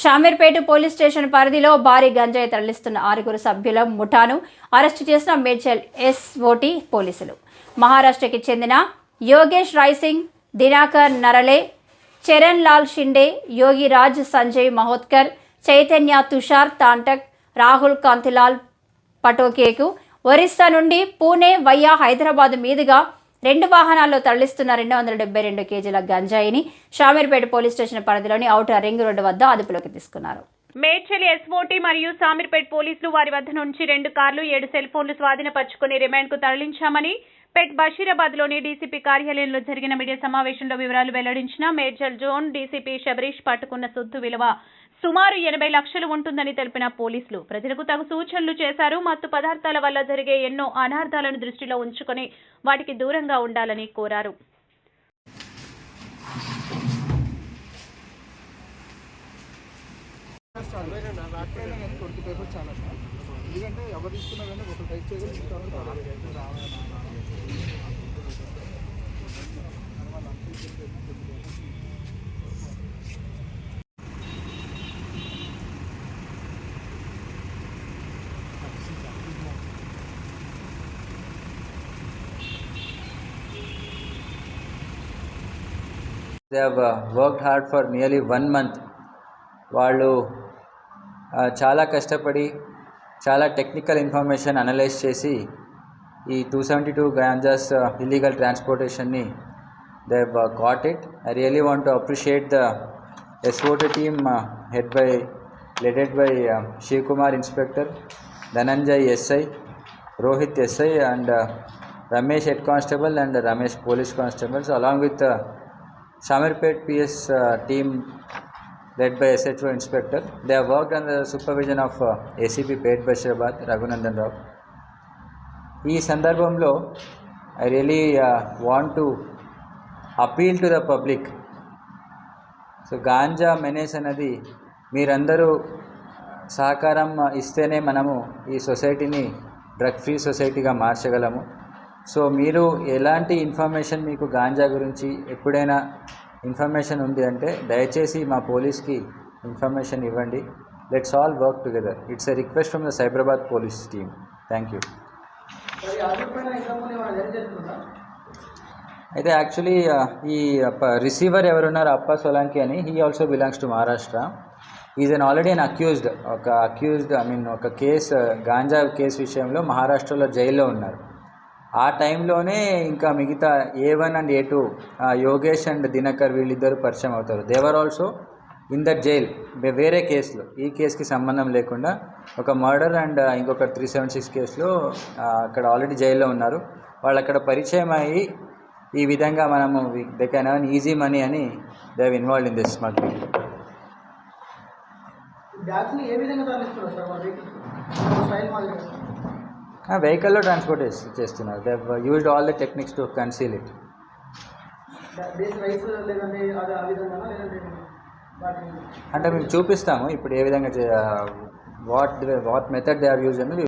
Shamirpet police station పరిధిలో భారీ గంజాయి తరలిస్తున్న 6 సభ్యుల ముఠాను అరెస్టు చేసిన మేడ్చల్ ఎస్ఓటీ పోలీసులు. మహారాష్ట్రకి చెందిన యోగేష్ రాయ్సింగ్, దినాకర్ నరలే, చరణ్ లాల్ షిండే, యోగిరాజ్, సంజయ్ మహోత్కర్, చైతన్య, తుషార్ తాంటక్, రాహుల్ కాంతిలాల్ పటోకేకు ఒరిస్సా నుండి పూణే వయ్యా హైదరాబాద్ మీదుగా 2 వాహనాల్లో తరలిస్తున్న 272 కేజీల గంజాయిని షామీర్పేట పోలీస్ స్టేషన్ పరిధిలోని ఔటర్ రింగ్ రోడ్డు వద్ద అదుపులోకి తీసుకున్నారు. మేడ్చల్ ఎస్ఓటీ మరియు షామీర్పేట పోలీసులు వారి వద్ద నుంచి 2 కార్లు, 7 సెల్ ఫోన్లు స్వాధీనపరుచుకుని రిమాండ్కు తరలించామని పెట్ బషీరాబాద్లోని డీసీపీ కార్యాలయంలో జరిగిన మీడియా సమావేశంలో వివరాలు వెల్లడించిన మేడ్చల్ జోన్ డీసీపీ శబరీష్ పట్టుకున్న సొత్తు విలువ సుమారు 80 లక్షలు ఉంటుందని తెలిపిన పోలీసులు ప్రజలకు తగు సూచనలు చేశారు. మత్తు పదార్థాల వల్ల జరిగే ఎన్నో అనార్థాలను దృష్టిలో ఉంచుకొని వాటికి దూరంగా ఉండాలని కోరారు. They have worked hard for nearly 1 month. వాళ్ళు చాలా కష్టపడి చాలా టెక్నికల్ ఇన్ఫర్మేషన్ అనలైజ్ చేసి ఈ 272 గాంజాస్ ఇల్లీగల్ ట్రాన్స్పోర్టేషన్ని they have got it. I really want to appreciate the SOT team leaded by Shivakumar inspector, Dhananjay SI, Rohit SI and Ramesh head constable and Ramesh police constables, along with Shamirpet PS team led by SHO inspector. They have worked under the supervision of ACP Pet Bashirabad Raghunandan Rao. ఈ సందర్భంలో I really want to appeal to the public. So ganja menace అనేది మీరందరూ సహకారం ఇస్తేనే మనము ఈ సొసైటీని drug free సొసైటీగా మార్చగలము. So మీరు ఎలాంటి ఇన్ఫర్మేషన్, మీకు గాంజా గురించి ఎప్పుడైనా ఇన్ఫర్మేషన్ ఉంది అంటే దయచేసి మా పోలీస్కి ఇన్ఫర్మేషన్ ఇవ్వండి. Let's all work together. It's a request from the Cyberabad police team. Thank you. అయితే యాక్చువల్లీ ఈ రిసీవర్ ఎవరున్నారు అప్ప సోలంకి అని, he also belongs to Maharashtra. Is an already an accused. ఒక కేసు, గాంజా కేసు విషయంలో మహారాష్ట్రలో జైల్లో ఉన్నారు. ఆ టైంలోనే ఇంకా మిగతా A1 and A2 Yogesh and Dinakar వీళ్ళిద్దరు పరిచయం అవుతారు. దేవర్ ఆల్సో ఇన్ దట్ జైల్ వేరే కేసులో, ఈ కేసుకి సంబంధం లేకుండా ఒక మర్డర్ అండ్ ఇంకొక 376 కేసులో అక్కడ ఆల్రెడీ జైల్లో ఉన్నారు. వాళ్ళు అక్కడ పరిచయం అయ్యి ఈ విధంగా మనము they can earn easy money అని they have involved in this smuggling. వెహికల్లో ట్రాన్స్పోర్ట్ చేస్తున్నారు. They have used all the techniques to conceal it. అంటే మేము చూపిస్తాము ఇప్పుడు ఏ విధంగా what method they are use అని.